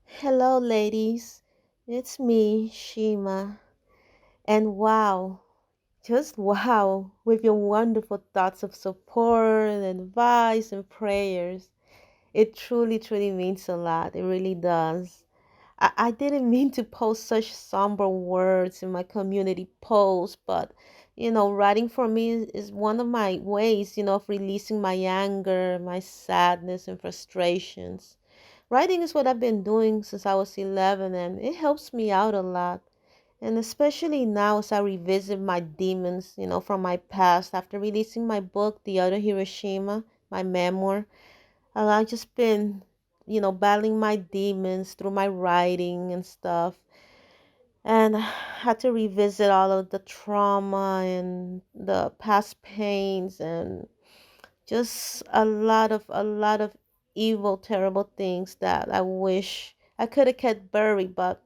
Hello, ladies. It's me, Shima. And wow, just wow, with your wonderful thoughts of support and advice and prayers. It truly, truly means a lot. It really does. I didn't mean to post such somber words in my community post, but writing for me is one of my ways, of releasing my anger, my sadness, and frustrations. Writing is what I've been doing since I was 11, and it helps me out a lot. And especially now as I revisit my demons, from my past after releasing my book, The Other Hiroshima, my memoir. I've just been, battling my demons through my writing and stuff. And I had to revisit all of the trauma and the past pains and just a lot of evil, terrible things that I wish I could have kept buried, but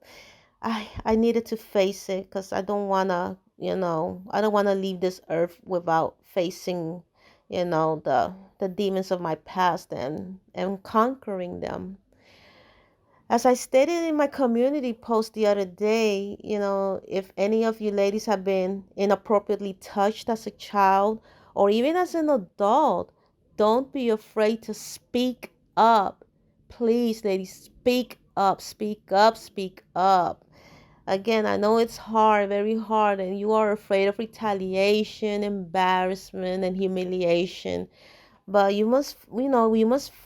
I needed to face it because I don't wanna leave this earth without facing, the demons of my past and conquering them. As I stated in my community post the other day, if any of you ladies have been inappropriately touched as a child or even as an adult, don't be afraid to speak up. Please, ladies, speak up, speak up, speak up. Again, I know it's hard, very hard, and you are afraid of retaliation, embarrassment, and humiliation. But you must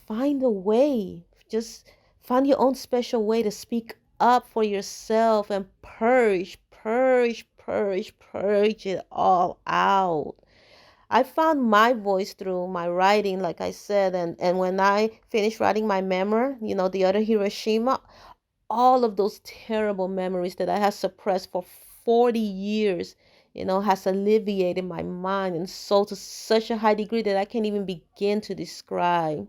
find a way. Just find your own special way to speak up for yourself and purge, purge, purge, purge it all out. I found my voice through my writing, like I said, and when I finished writing my memoir, The Other Hiroshima, all of those terrible memories that I had suppressed for 40 years, has alleviated my mind and soul to such a high degree that I can't even begin to describe.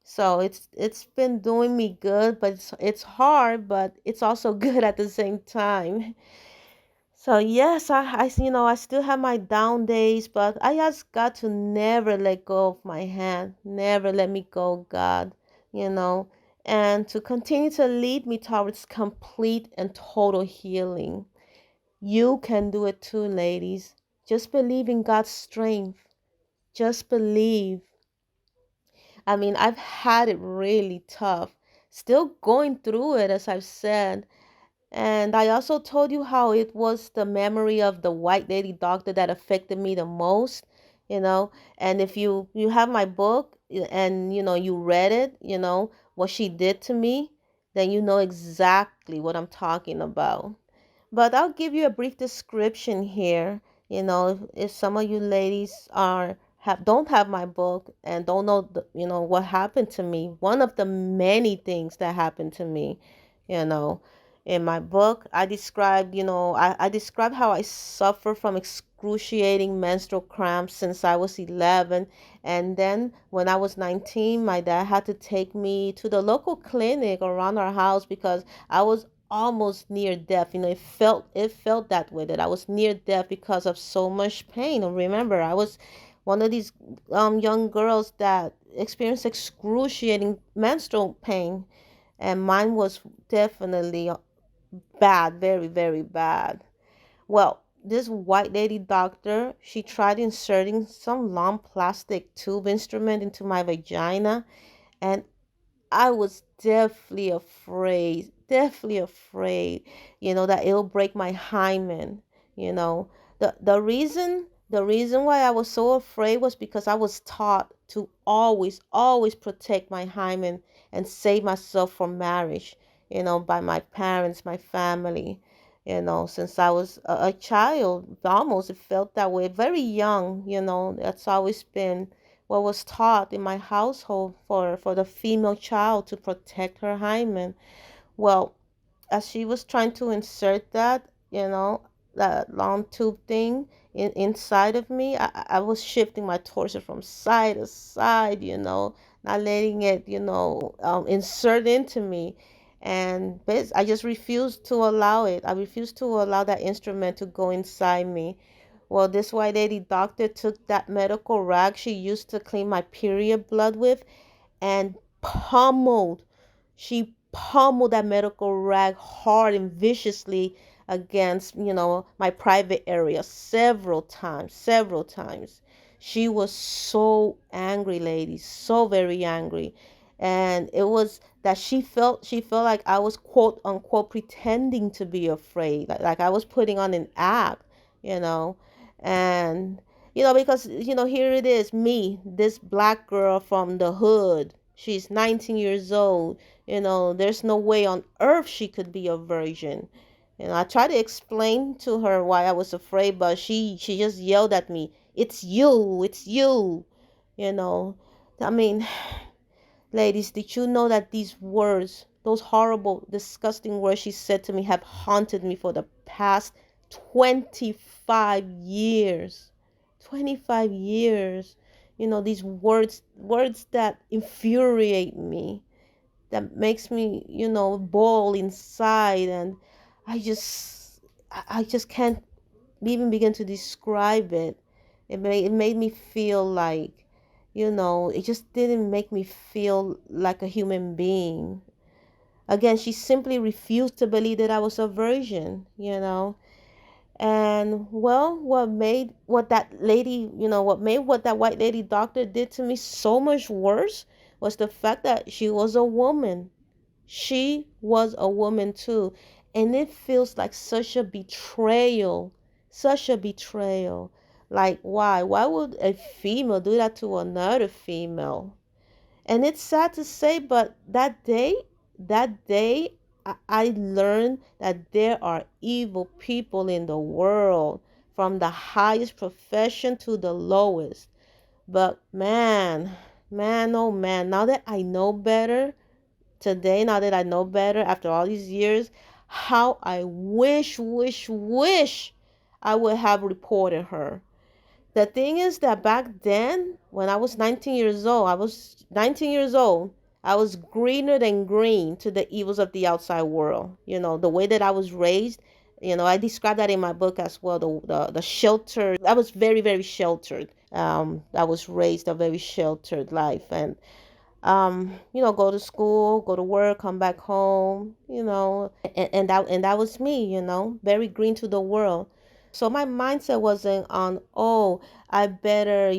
So it's been doing me good, but it's hard, but it's also good at the same time. So yes, I still have my down days, but I ask God to never let go of my hand, never let me go, God, you know, and to continue to lead me towards complete and total healing. You can do it too, ladies. Just believe in God's strength. Just believe. I mean, I've had it really tough, still going through it, as I've said. And I also told you how it was the memory of the white lady doctor that affected me the most, you know. And if you have my book and you read it, what she did to me, then you know exactly what I'm talking about. But I'll give you a brief description here. If some of you ladies don't have my book and don't know what happened to me, one of the many things that happened to me, you know, in my book, I describe how I suffer from excruciating menstrual cramps since I was 11. And then when I was 19, my dad had to take me to the local clinic around our house because I was almost near death. It felt that way, that I was near death because of so much pain. And remember, I was one of these young girls that experienced excruciating menstrual pain, and mine was definitely bad, very, very bad. Well, this white lady doctor, she tried inserting some long plastic tube instrument into my vagina, and I was definitely afraid, that it'll break my hymen. You know, the reason why I was so afraid was because I was taught to always, always protect my hymen and save myself from marriage, by my parents, my family, since I was a child. Almost it felt that way, very young, that's always been what was taught in my household for the female child to protect her hymen. Well, as she was trying to insert that long tube thing inside of me, I was shifting my torso from side to side, not letting it, insert into me. And I just refused to allow it. I refused to allow that instrument to go inside me. Well, this white lady doctor took that medical rag she used to clean my period blood with and pummeled. She pummeled that medical rag hard and viciously against, my private area several times. She was so angry, ladies, so very angry. And it was that she felt like I was quote unquote pretending to be afraid, like I was putting on an act, you know. And because here it is, me, this black girl from the hood. She's 19 years old. There's no way on earth she could be a virgin. I tried to explain to her why I was afraid, but she just yelled at me, "It's you, it's you." You know, I mean, ladies, did you know that these words, those horrible, disgusting words she said to me, have haunted me for the past 25 years? 25 years. These words that infuriate me, that makes me, boil inside. And I just can't even begin to describe it. It made me feel like, it just didn't make me feel like a human being. Again, she simply refused to believe that I was a virgin. And well, what that white lady doctor did to me so much worse was the fact that she was a woman. She was a woman too. And it feels like such a betrayal. Such a betrayal. Like, why? Why would a female do that to another female? And it's sad to say, but that day, I learned that there are evil people in the world, from the highest profession to the lowest. But man, man, oh man, now that I know better, today, now that I know better after all these years, how I wish I would have reported her. The thing is that back then, when I was 19 years old, I was greener than green to the evils of the outside world. The way that I was raised, I describe that in my book as well. The shelter, I was very, very sheltered. I was raised a very sheltered life. And go to school, go to work, come back home, and that was me, very green to the world. So my mindset wasn't on, oh, I better,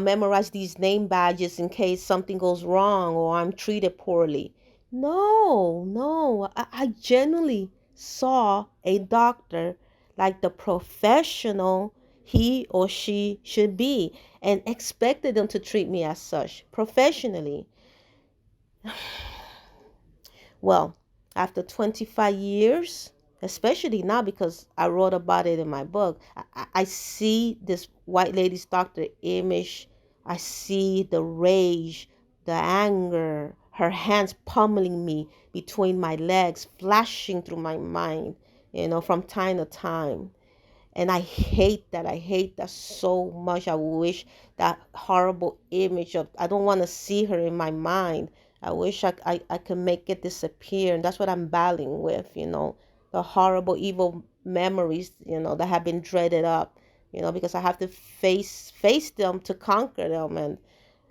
memorize these name badges in case something goes wrong or I'm treated poorly. No, no, I genuinely saw a doctor like the professional he or she should be, and expected them to treat me as such professionally. Well, after 25 years, especially now because I wrote about it in my book, I see this white lady's doctor image. I see the rage, the anger, her hands pummeling me between my legs, flashing through my mind, from time to time. And I hate that. I hate that so much. I wish that horrible image of, I don't want to see her in my mind. I wish I could make it disappear. And that's what I'm battling with, the horrible, evil memories, that have been dreaded up, because I have to face them to conquer them.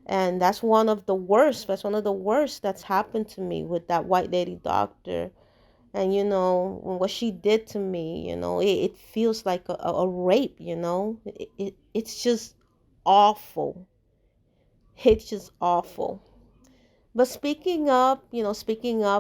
And that's one of the worst. That's one of the worst that's happened to me with that white lady doctor. And what she did to me, it feels like a rape. It's just awful. It's just awful. But speaking up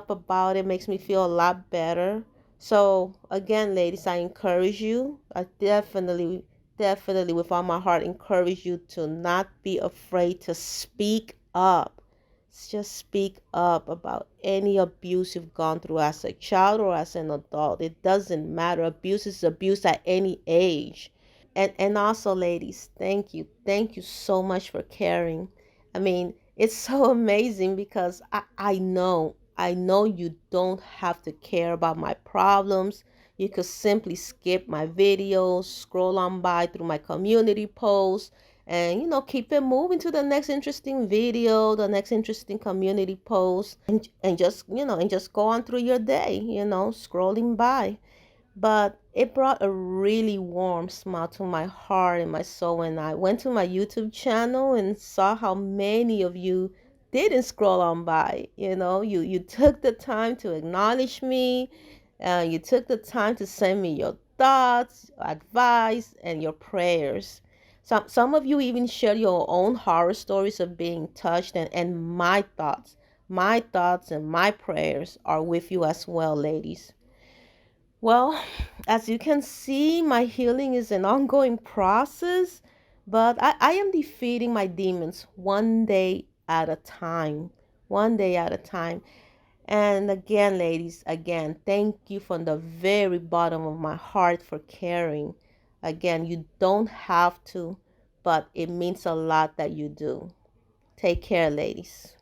about it makes me feel a lot better. So again, ladies, I encourage you. I definitely with all my heart encourage you to not be afraid to speak up. Just speak up about any abuse you've gone through as a child or as an adult. It doesn't matter. Abuse is abuse at any age. And also, ladies, thank you so much for caring. I mean, it's so amazing because I know you don't have to care about my problems. You could simply skip my videos, scroll on by through my community posts, and keep it moving to the next interesting video, the next interesting community post, and just go on through your day, scrolling by. But it brought a really warm smile to my heart and my soul when I went to my YouTube channel and saw how many of you didn't scroll on by. You took the time to acknowledge me. You took the time to send me your thoughts, advice, and your prayers. Some of you even shared your own horror stories of being touched, and my thoughts and my prayers are with you as well, ladies. Well, as you can see, my healing is an ongoing process, but I am defeating my demons one day at a time. One day at a time. And again, ladies, again, thank you from the very bottom of my heart for caring. Again, you don't have to, but it means a lot that you do. Take care, ladies.